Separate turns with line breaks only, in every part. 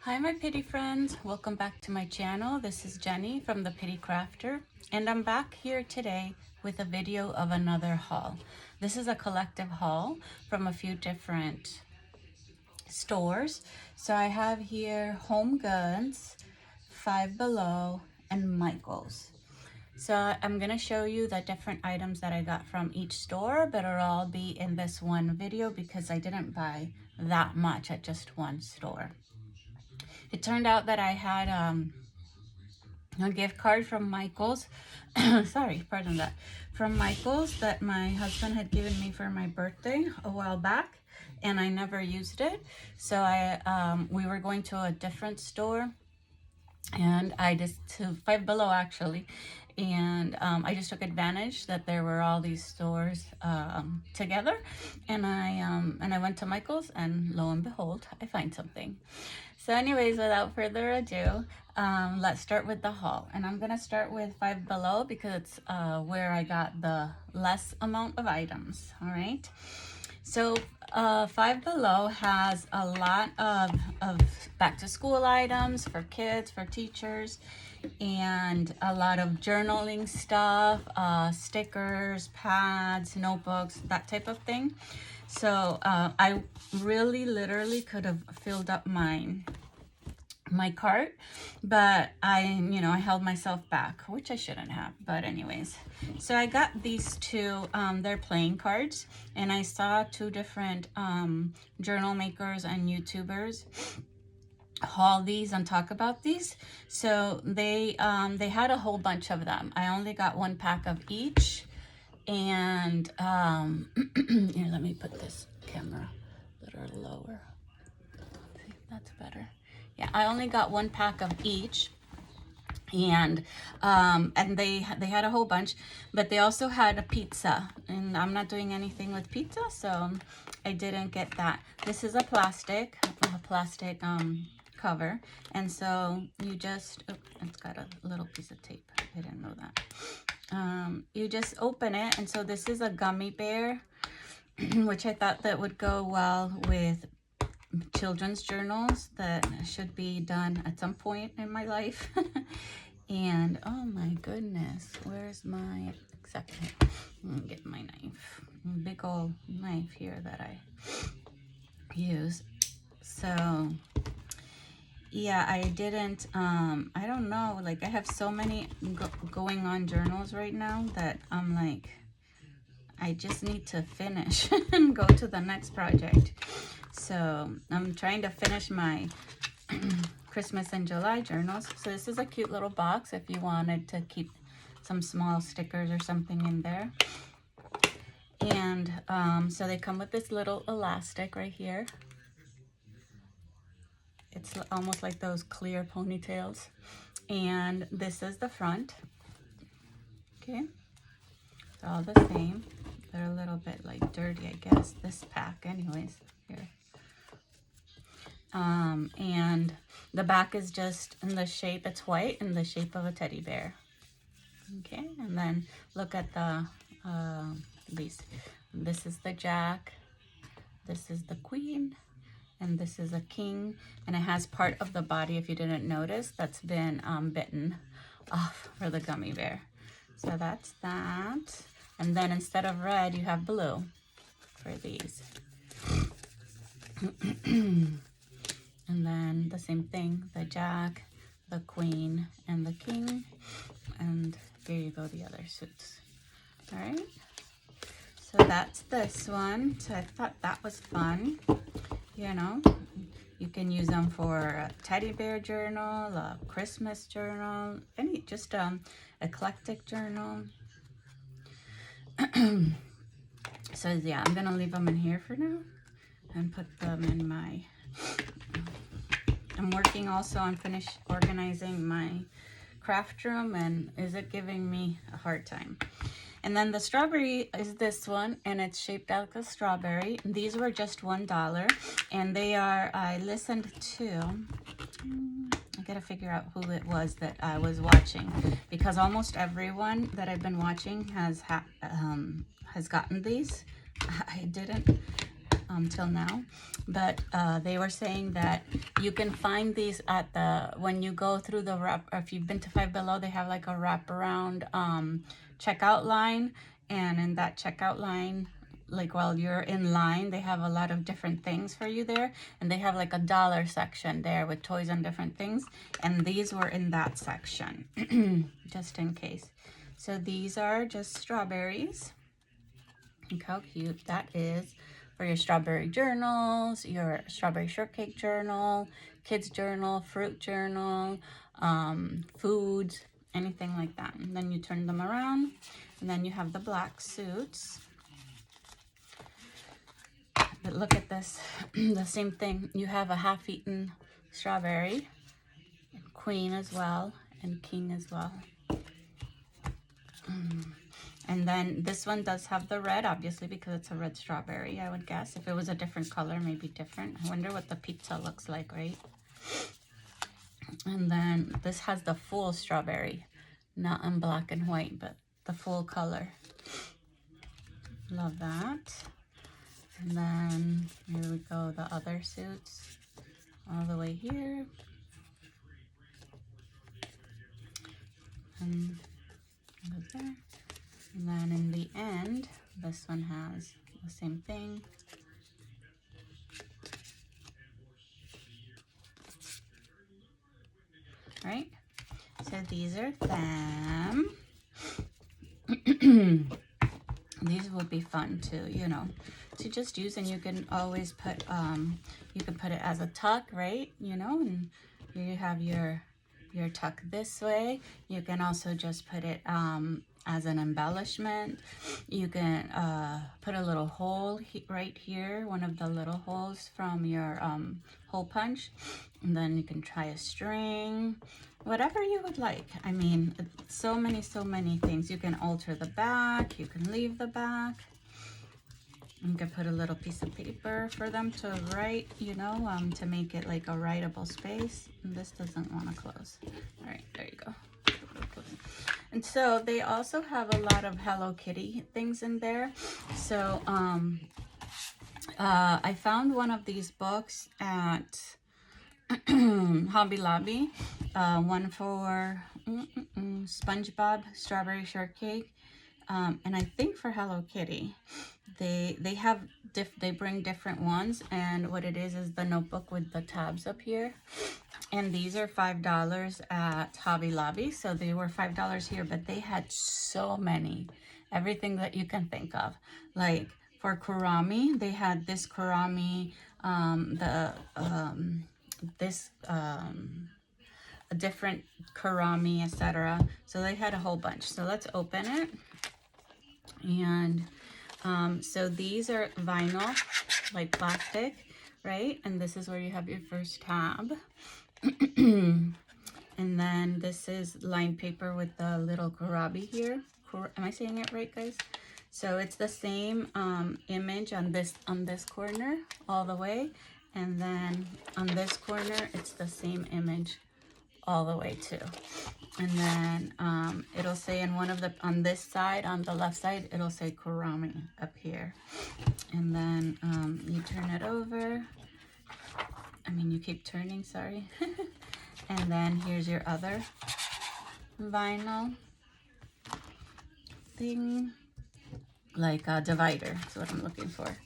Hi my Pity friends, welcome back to my channel. This is Jenny from the Pity Crafter, and I'm back here today with a video of another haul. This is a collective haul from a few different stores. So I have here Home Goods, Five Below, and Michaels. So I'm going to show you the different items that I got from each store, but it'll all be in this one video because I didn't buy that much at just one store. It turned out that I had a gift card from Michaels. Sorry, pardon that. From Michaels that my husband had given me for my birthday a while back, and I never used it. So we were going to a different store, and I just to Five Below actually, and I just took advantage that there were all these stores together, and I went to Michael's, and lo and behold, I find something. So anyways, without further ado, let's start with the haul. And I'm gonna start with Five Below because it's where I got the less amount of items. All right. So Five Below has a lot of back to school items for kids, for teachers, and a lot of journaling stuff, stickers, pads, notebooks, that type of thing. So I really literally could have filled up my cart, but I held myself back, which I shouldn't have, but anyways. So I got these two, they're playing cards, and I saw two different journal makers and YouTubers haul these and talk about these. So they had a whole bunch of them. I only got one pack of each, and here, let me put this camera a little lower. See, that's better. Yeah, I only got one pack of each, and they had a whole bunch, but they also had a pizza, and I'm not doing anything with pizza, so I didn't get that. This is a plastic cover, and so you just, oh, it's got a little piece of tape. I didn't know that. You just open it, and so this is a gummy bear, which I thought that would go well with children's journals that should be done at some point in my life. And oh my goodness, where's my second? Let me get my knife, big old knife here that I use. So yeah, I didn't I don't know, like I have so many going on journals right now that I'm like, I just need to finish and go to the next project. So I'm trying to finish my Christmas and July journals. So this is a cute little box if you wanted to keep some small stickers or something in there. And so they come with this little elastic right here. It's almost like those clear ponytails. And this is the front. Okay, it's all the same. They're a little bit like dirty, I guess, this pack anyways. Here. And the back is just in the shape, it's white, in the shape of a teddy bear. Okay, and then look at the these. This is the jack, this is the queen, and this is a king, and it has part of the body, if you didn't notice, that's been bitten off for the gummy bear. So that's that. And then instead of red, you have blue for these. And then the same thing, the jack, the queen, and the king. And there you go, the other suits. All right. So that's this one. So I thought that was fun. You know, you can use them for a teddy bear journal, a Christmas journal, any just eclectic journal. So yeah, I'm gonna leave them in here for now and put them in my, I'm working also on organizing my craft room, and is it giving me a hard time. And then the strawberry is this one, and it's shaped like a strawberry. These were just $1, and they are, I listened to, I gotta figure out who it was that I was watching, because almost everyone that I've been watching has gotten these. I didn't. till now, but they were saying that you can find these at the, when you go through the wrap, or if you've been to Five Below, they have like a wraparound checkout line, and in that checkout line, like while you're in line, they have a lot of different things for you there, and they have like a dollar section there with toys and different things, and these were in that section just in case. So these are just strawberries. Look how cute that is for your strawberry journals, your strawberry shortcake journal, kids journal, fruit journal, foods, anything like that. And then you turn them around, and then you have the black suits. But look at this, the same thing. You have a half-eaten strawberry, queen as well, and king as well. And then this one does have the red, obviously, because it's a red strawberry, I would guess. If it was a different color, maybe different. I wonder what the pizza looks like, right? And then this has the full strawberry, not in black and white, but the full color. Love that. And then here we go, the other suits all the way here. And goes there. And then in the end, this one has the same thing. Right? So these are them. These will be fun too, you know, to just use, and you can always put, you can put it as a tuck, right? You know, and you have your tuck this way. You can also just put it as an embellishment. You can put a little hole right here, one of the little holes from your hole punch, and then you can try a string, whatever you would like. I mean, so many things. You can alter the back, you can leave the back. You can put a little piece of paper for them to write, you know, to make it like a writable space. And this doesn't want to close. All right, there you go. And so they also have a lot of Hello Kitty things in there. So I found one of these books at Hobby Lobby, one for SpongeBob Strawberry Shortcake, and I think for Hello Kitty. They have they bring different ones, and what it is the notebook with the tabs up here. And these are $5 at Hobby Lobby, so they were $5 here, but they had so many, everything that you can think of. Like for Kurami, they had this Kurami, a different Kurami, etc. So they had a whole bunch. So let's open it. And so these are vinyl, like plastic, right? And this is where you have your first tab. And then this is lined paper with the little Kurabi here. Am I saying it right, guys? So it's the same image on this corner all the way, and then on this corner it's the same image all the way too. And then it'll say in one of the, on this side, on the left side, it'll say Kurami up here. And then you turn it over. I mean, you keep turning, sorry. And then here's your other vinyl thing, like a divider. That's what I'm looking for.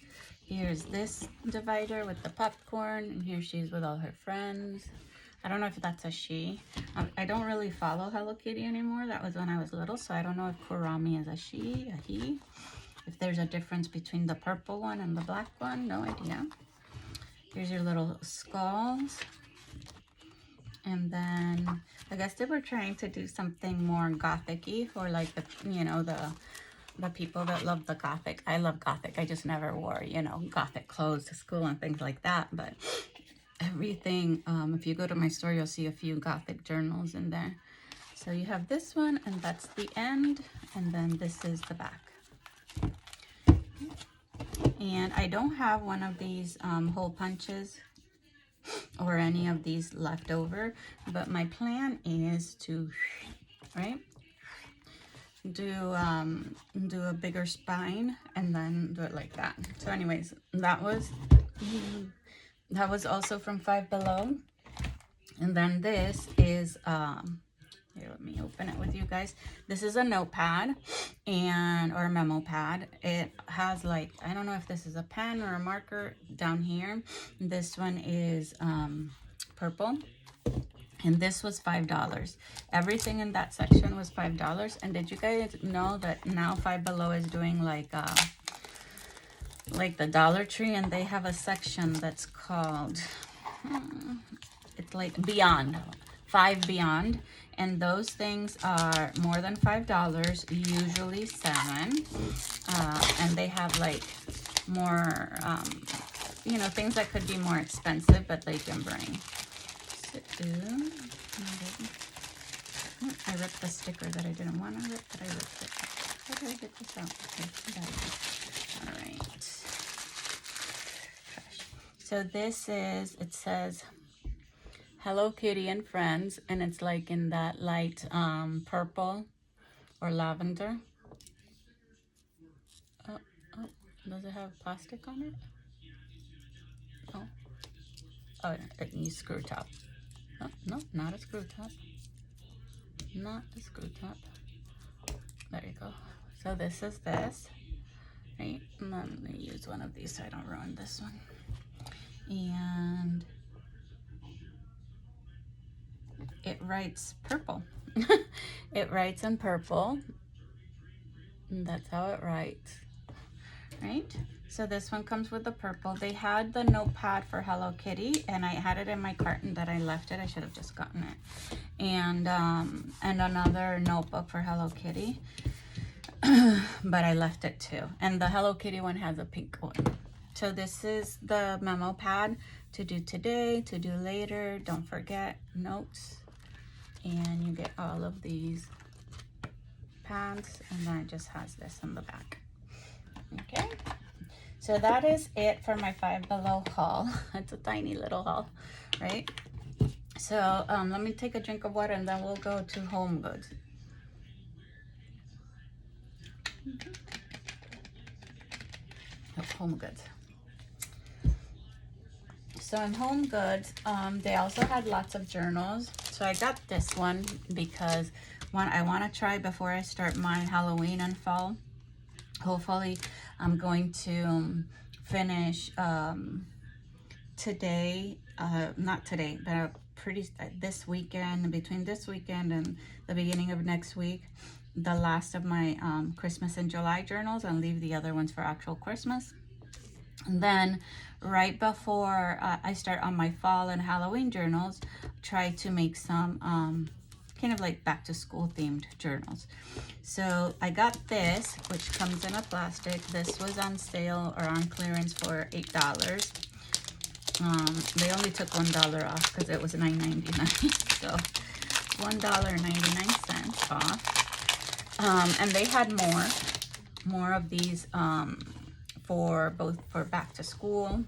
Here's this divider with the popcorn, and here she is with all her friends. I don't know if that's a she. I don't really follow Hello Kitty anymore. That was when I was little, so I don't know if Kurami is a she, a he. If there's a difference between the purple one and the black one, no idea. Here's your little skulls. And then I guess they were trying to do something more gothic-y for like the, you know, the people that love the gothic. I love gothic. I just never wore, you know, gothic clothes to school and things like that. But everything, if you go to my store, you'll see a few gothic journals in there. So you have this one, and that's the end. And then this is the back. And I don't have one of these hole punches or any of these left over, but my plan is to, right, do a bigger spine and then do it like that. So anyways, that was also from Five Below. And then this is here, let me open it with you guys. This is a notepad or a memo pad. It has like, I don't know if this is a pen or a marker down here. This one is purple. And this was $5. Everything in that section was $5. And did you guys know that now Five Below is doing like the Dollar Tree, and they have a section that's called it's like Beyond, Five Beyond, and those things are more than $5, usually $7, and they have like more, you know, things that could be more expensive, but they can bring. So, I ripped the sticker that I didn't want to rip, but I ripped it. How did I get this out? Okay, got it. All right. Trash. So this is, it says Hello Kitty and Friends, and it's like in that light purple or lavender. Oh, does it have plastic on it? Oh, it needs screw top. Oh, no, not a screw top. Not a screw top. There you go. So this is this, right? And let me use one of these so I don't ruin this one. And it writes purple. It writes in purple. And that's how it writes, right? So this one comes with the purple. They had the notepad for Hello Kitty, and I had it in my carton that I left it. I should have just gotten it. And another notebook for Hello Kitty, but I left it too. And the Hello Kitty one has a pink one. So this is the memo pad to do today, to do later, don't forget, notes. And you get all of these pads, and then it just has this in the back. Okay, so that is it for my Five Below haul. It's a tiny little haul, right? So let me take a drink of water and then we'll go to Home Goods. Home Goods. So in Home Goods, they also had lots of journals. So I got this one because I want to try before I start my Halloween and fall. Hopefully I'm going to finish today, not today, but this weekend, between this weekend and the beginning of next week, the last of my Christmas and July journals, and leave the other ones for actual Christmas. And then right before I start on my fall and Halloween journals, try to make some kind of like back to school themed journals. So I got this, which comes in a plastic. This was on sale or on clearance for $8. They only took $1 off because it was $9.99. So $1.99 off. And they had more of these for back to school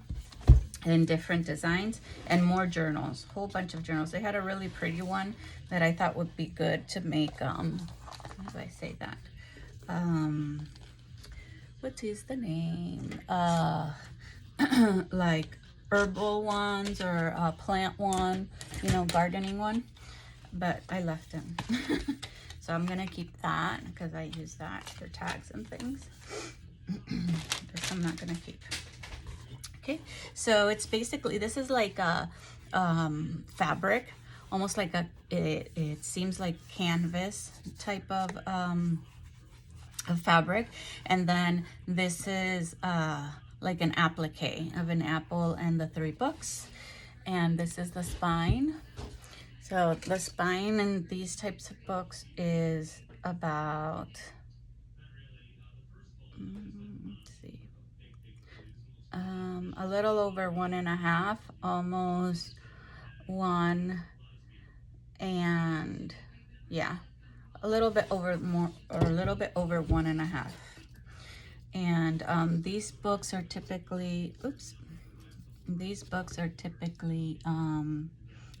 and different designs, and more journals, whole bunch of journals. They had a really pretty one that I thought would be good to make, how do I say that? What is the name? Like herbal ones or a plant one, you know, gardening one, but I left them. So I'm gonna keep that because I use that for tags and things. This I'm not gonna keep. Okay, so it's basically, this is like a fabric, almost like it seems like canvas type of fabric, and then this is like an applique of an apple and the 3 books, and this is the spine. So the spine in these types of books is about, let's see, a little over 1.5, almost 1, and yeah, a little bit over 1.5. And these books are typically,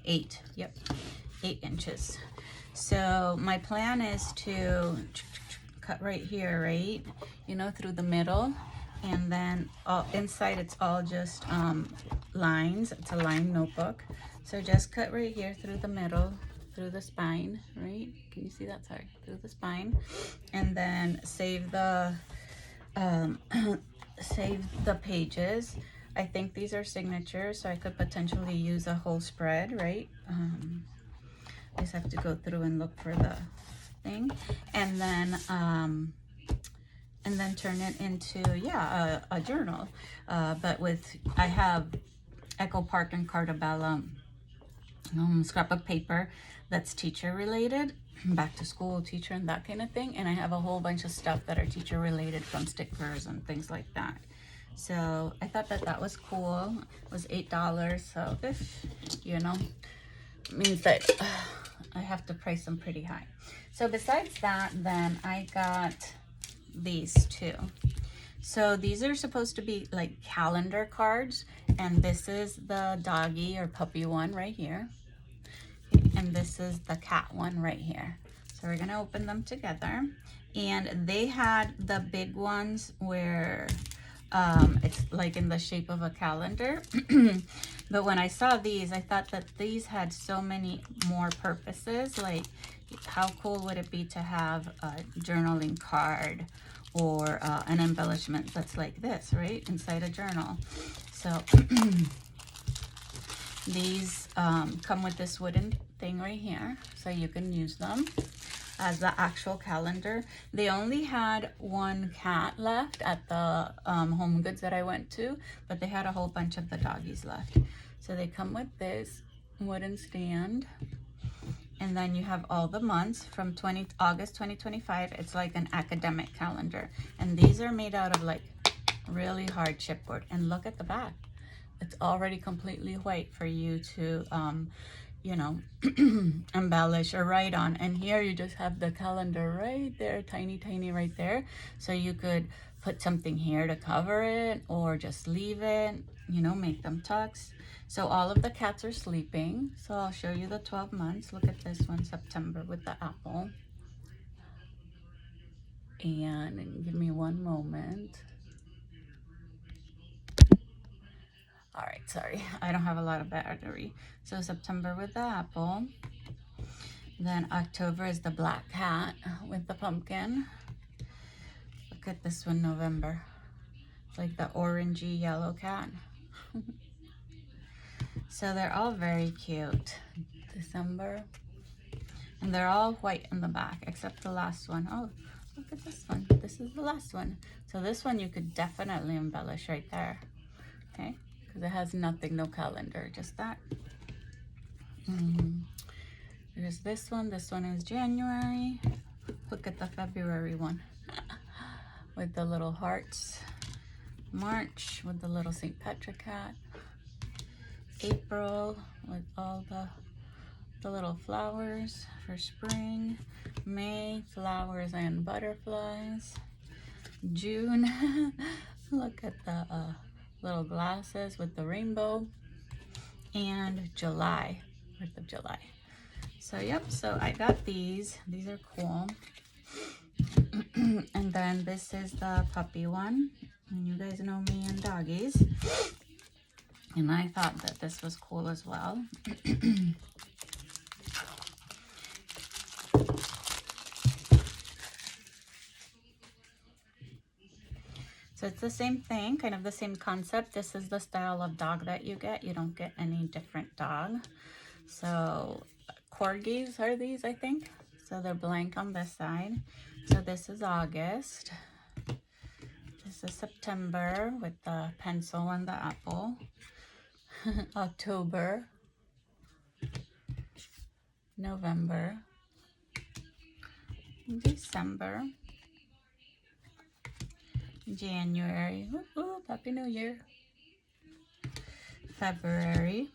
8, yep, 8 inches. So my plan is to cut right here, right? You know, through the middle. And then inside it's all just lines. It's a lined notebook. So just cut right here through the middle, through the spine, right? Can you see that? Sorry, through the spine. And then save the save the pages. I think these are signatures, so I could potentially use a whole spread, right? I just have to go through and look for the thing, and then turn it into, yeah, a journal. But I have Echo Park and Carta Bella scrapbook paper that's teacher related, back to school teacher and that kind of thing. And I have a whole bunch of stuff that are teacher related, from stickers and things like that. So I thought that was cool. It was $8. So if, you know, means that I have to price them pretty high. So besides that, then I got these two. So these are supposed to be like calendar cards, and this is the doggy or puppy one right here, and this is the cat one right here. So we're gonna open them together. And they had the big ones where it's like in the shape of a calendar. But when I saw these, I thought that these had so many more purposes. Like, how cool would it be to have a journaling card or an embellishment that's like this, right, inside a journal? So these come with this wooden thing right here, so you can use them as the actual calendar. They only had one cat left at the Home Goods that I went to, but they had a whole bunch of the doggies left. So they come with this wooden stand, and then you have all the months from August 2025. It's like an academic calendar, and these are made out of like really hard chipboard. And look at the back, it's already completely white for you to you know, embellish or write on. And here you just have the calendar right there, tiny right there. So you could put something here to cover it, or just leave it, you know, make them tucks. So all of the cats are sleeping. So I'll show you the 12 months. Look at this one, September, with the apple. And give me one moment. All right, sorry, I don't have a lot of battery. So September with the apple. Then October is the black cat with the pumpkin. Look at this one, November. It's like the orangey yellow cat. So they're all very cute. December. And they're all white in the back, except the last one. Oh, look at this one. This is the last one. So this one you could definitely embellish right there. Okay, because it has nothing, no calendar, just that. There's this one. This one is January. Look at the February one with the little hearts. March with the little St. Patrick cat. April with all the little flowers for spring. May, flowers and butterflies. June, look at the little glasses with the rainbow. And July, 4th of July. So yep, so I got these. These are cool. And then this is the puppy one. And you guys know me and doggies. And I thought that this was cool as well. So it's the same thing, kind of the same concept. This is the style of dog that you get. You don't get any different dog. So corgis are these, I think. So they're blank on this side. So this is August. This is September with the pencil and the apple. October. November. December. January. Ooh, Happy New Year. February.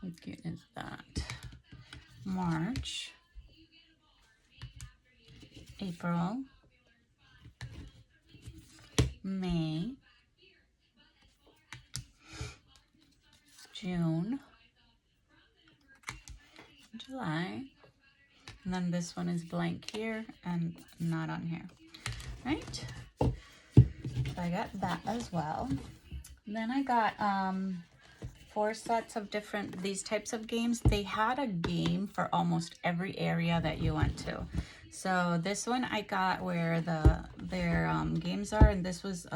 How cute is that? March. April. May. June. July. And then this one is blank here and not on here. right? So I got that as well. And then I got 4 sets of these types of games. They had a game for almost every area that you went to. So this one I got where their games are, and this was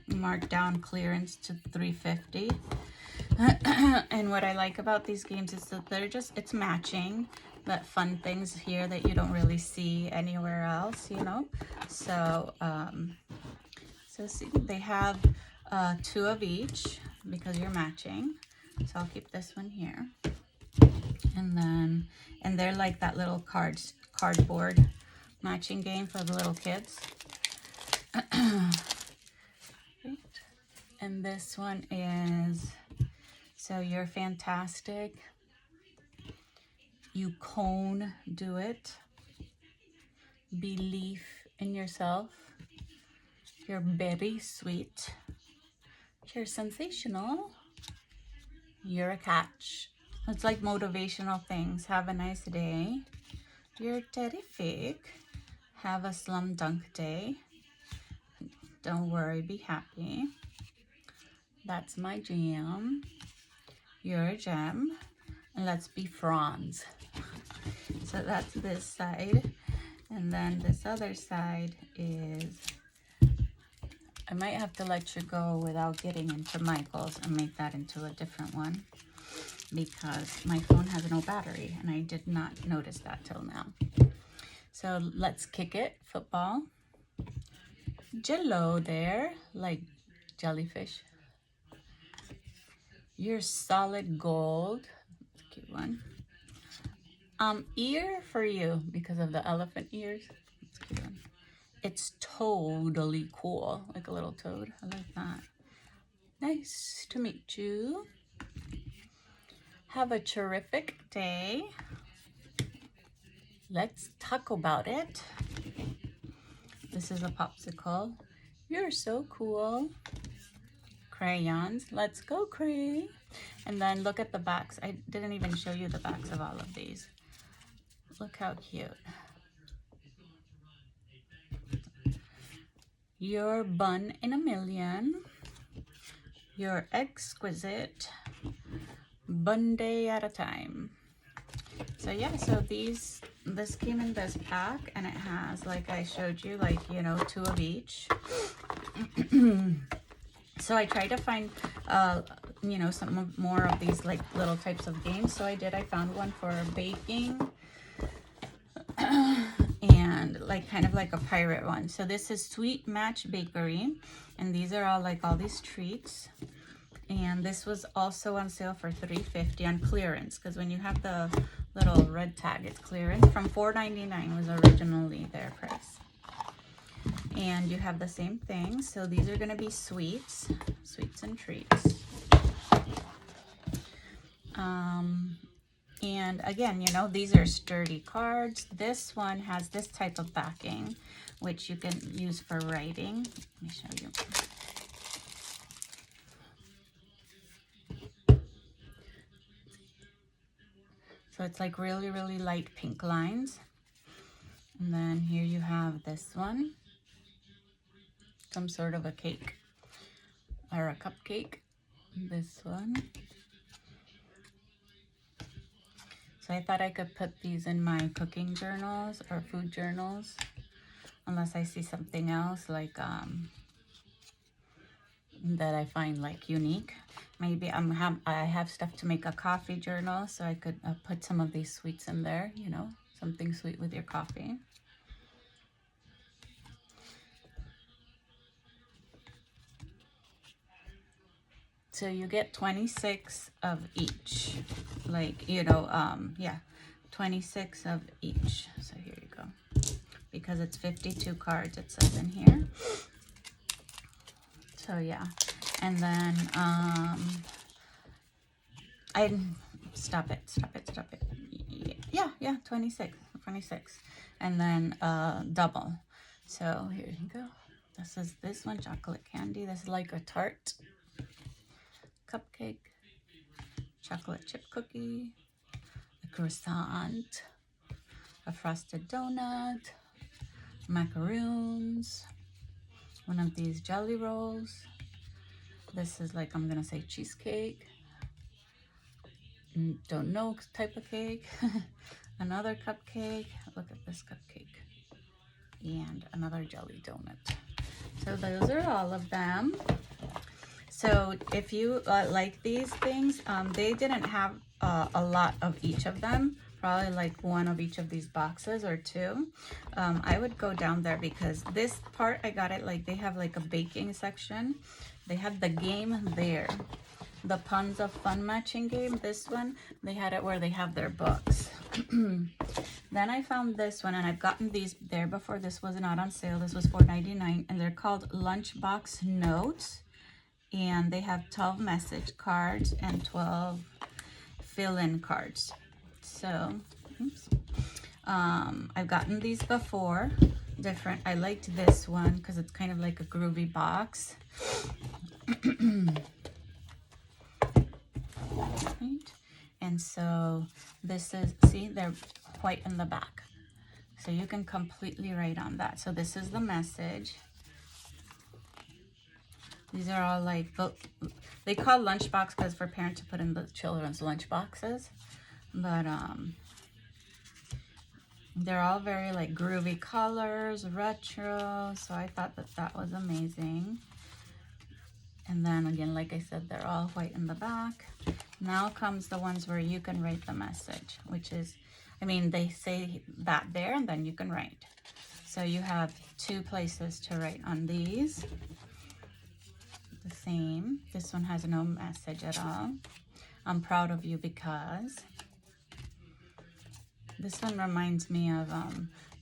marked down clearance to $3.50. And what I like about these games is that it's matching, but fun things here that you don't really see anywhere else, you know. So so see, they have 2 of each because you're matching. So I'll keep this one here. And they're like that little cardboard matching game for the little kids. And this one is, so you're fantastic. You cone do it. Belief in yourself. You're very sweet. You're sensational. You're a catch. It's like motivational things. Have a nice day. You're terrific. Have a slam dunk day. Don't worry, be happy. That's my jam. You're a gem. And let's be fronds. So that's this side. And then this other side is, I might have to let you go without getting into Michael's and make that into a different one, because my phone has no battery and I did not notice that till now. So let's kick it, football. Jello there, like jellyfish. You're solid gold. That's a cute one. Ear for you because of the elephant ears. That's a cute one. It's totally cool, like a little toad. I like that. Nice to meet you. Have a terrific day. Let's talk about it. This is a popsicle. You're so cool. Crayons. Let's go, Cray. And then look at the backs. I didn't even show you the backs of all of these. Look how cute. You're bun in a million. You're exquisite. One day at a time. So yeah, so this came in this pack, and it has, like I showed you, like, you know, 2 of each. So I tried to find you know, some more of these like little types of games. So I found one for baking and like kind of like a pirate one. So this is Sweet Match Bakery, and these are all like all these treats. And this was also on sale for $3.50 on clearance, because when you have the little red tag, it's clearance. From $4.99 was originally their price. And you have the same thing. So these are going to be sweets and treats. And again, you know, these are sturdy cards. This one has this type of backing, which you can use for writing. Let me show you. So it's like really, really light pink lines. And then here you have this one. Some sort of a cake or a cupcake. This one. So I thought I could put these in my cooking journals or food journals, unless I see something else like that I find like unique. Maybe I have stuff to make a coffee journal, so I could put some of these sweets in there, you know, something sweet with your coffee. So you get 26 of each, like, you know, yeah, 26 of each. So here you go. Because it's 52 cards, it says in here. So yeah. And then, stop it. Yeah, 26. And then, double. So here you go. This is this one, chocolate candy. This is like a tart. Cupcake, chocolate chip cookie, a croissant, a frosted donut, macaroons, one of these jelly rolls. This is like, I'm gonna say cheesecake. Don't know type of cake. Another cupcake. Look at this cupcake. And another jelly donut. So those are all of them. So if you like these things, they didn't have a lot of each of them. Probably like one of each of these boxes or two. I would go down there because this part I got it like they have like a baking section. They have the game there. The Puns of Fun matching game, this one, they had it where they have their books. Then I found this one, and I've gotten these there before. This was not on sale. This was $4.99, and they're called Lunchbox Notes. And they have 12 message cards and 12 fill-in cards. So, oops. I've gotten these before, different. I liked this one because it's kind of like a groovy box. Right. And so this is, see, they're white in the back. So you can completely write on that. So this is the message. These are all like, they call lunchbox because for parents to put in the children's lunch boxes. But they're all very like groovy colors, retro. So I thought that that was amazing. And then again, like I said, they're all white in the back. Now comes the ones where you can write the message, which is, I mean, they say that there and then you can write. So you have two places to write on these. The same. This one has no message at all. I'm proud of you because this one reminds me of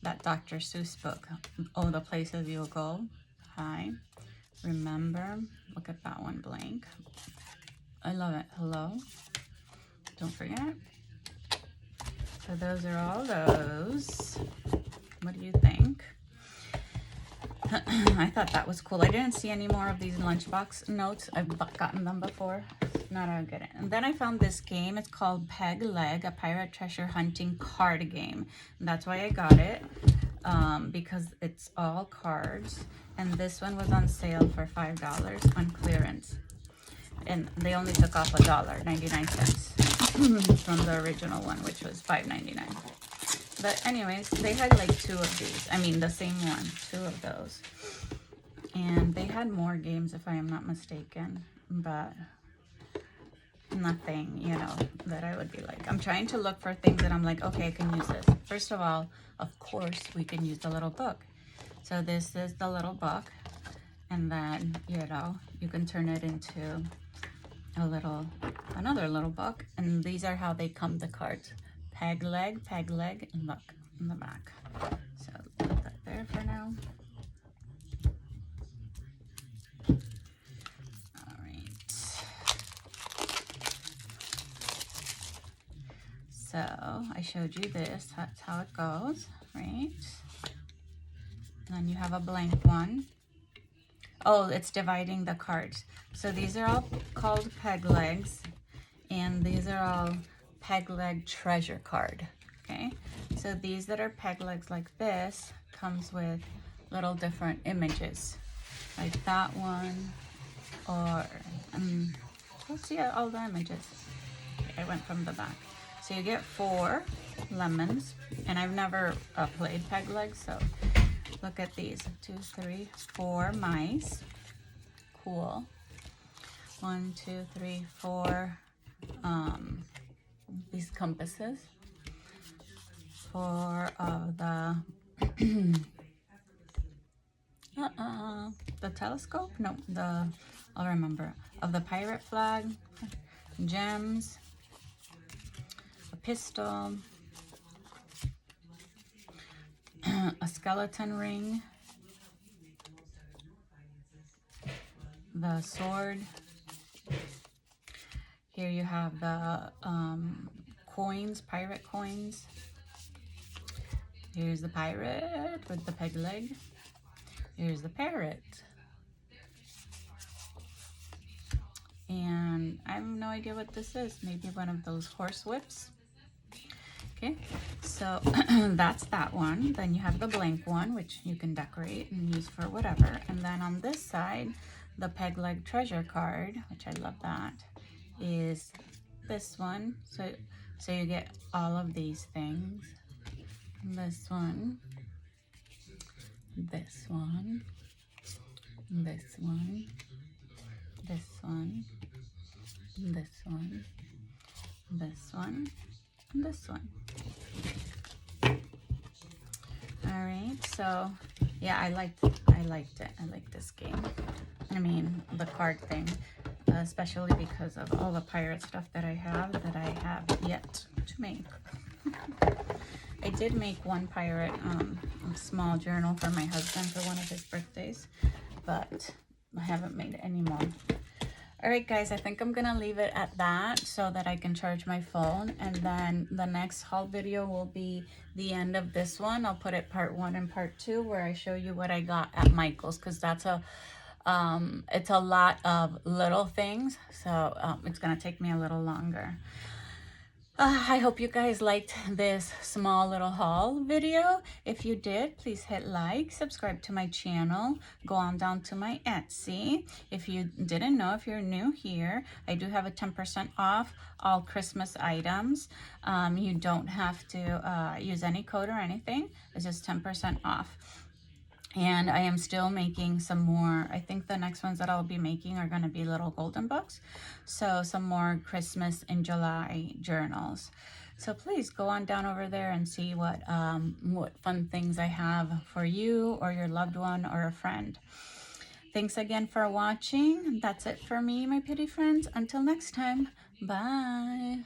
that Dr. Seuss book, Oh, the Places You'll Go. Hi. Remember. Look at that one, blank. I love it. Hello. Don't forget. So those are all those. What do you think? I thought that was cool. I didn't see any more of these lunchbox notes. I've gotten them before. Not a good. And then I found this game. It's called Peg Leg, a pirate treasure hunting card game. And that's why I got it, because it's all cards. And this one was on sale for $5 on clearance. And they only took off $1.99 from the original one, which was $5.99. But anyways, they had like two of these. I mean, the same one, two of those. And they had more games, if I am not mistaken. But nothing, you know, that I would be like. I'm trying to look for things that I'm like, okay, I can use this. First of all, of course, we can use the little book. So this is the little book. And then, you know, you can turn it into another little book. And these are how they come, the cards. Peg leg, and look in the back. So put that there for now. All right. So I showed you this. That's how it goes, right? And then you have a blank one. Oh, it's dividing the cards. So these are all called peg legs, and these are all peg leg treasure card. Okay, so these that are peg legs like this comes with little different images, like that one, or let's see all the images. Okay, I went from the back. So you get 4 lemons, and I've never played peg legs, so look at these. 2, 3, 4 mice. Cool. 1, 2, 3, 4 these compasses. 4 of the the telescope? No, I'll remember. Of the pirate flag, gems, a pistol, a skeleton ring, the sword. Here you have the coins, pirate coins. Here's the pirate with the peg leg. Here's the parrot. And I have no idea what this is. Maybe one of those horse whips. Okay, So that's that one. Then you have the blank one, which you can decorate and use for whatever. And then on this side, the Peg Leg treasure card, which I love that, is this one. So you get all of these things. This one, this one, this one, this one, this one, this one, and this one. All right, so yeah, I liked it. I like this game. I mean, the card thing, especially because of all the pirate stuff that I have yet to make. I did make one pirate small journal for my husband for one of his birthdays, but I haven't made any more. All right, guys, I think I'm gonna leave it at that so that I can charge my phone, and then the next haul video will be the end of this one. I'll put it part 1 and part 2 where I show you what I got at Michael's, because that's it's a lot of little things, so it's gonna take me a little longer. I hope you guys liked this small little haul video. If you did, please hit like, subscribe to my channel, go on down to my Etsy. If you didn't know, if you're new here, I do have a 10% off all Christmas items. You don't have to use any code or anything. It's just 10% off. And I am still making some more. I think the next ones that I'll be making are going to be little golden books. So some more Christmas in July journals. So please go on down over there and see what fun things I have for you or your loved one or a friend. Thanks again for watching. That's it for me, my pretty friends. Until next time, bye.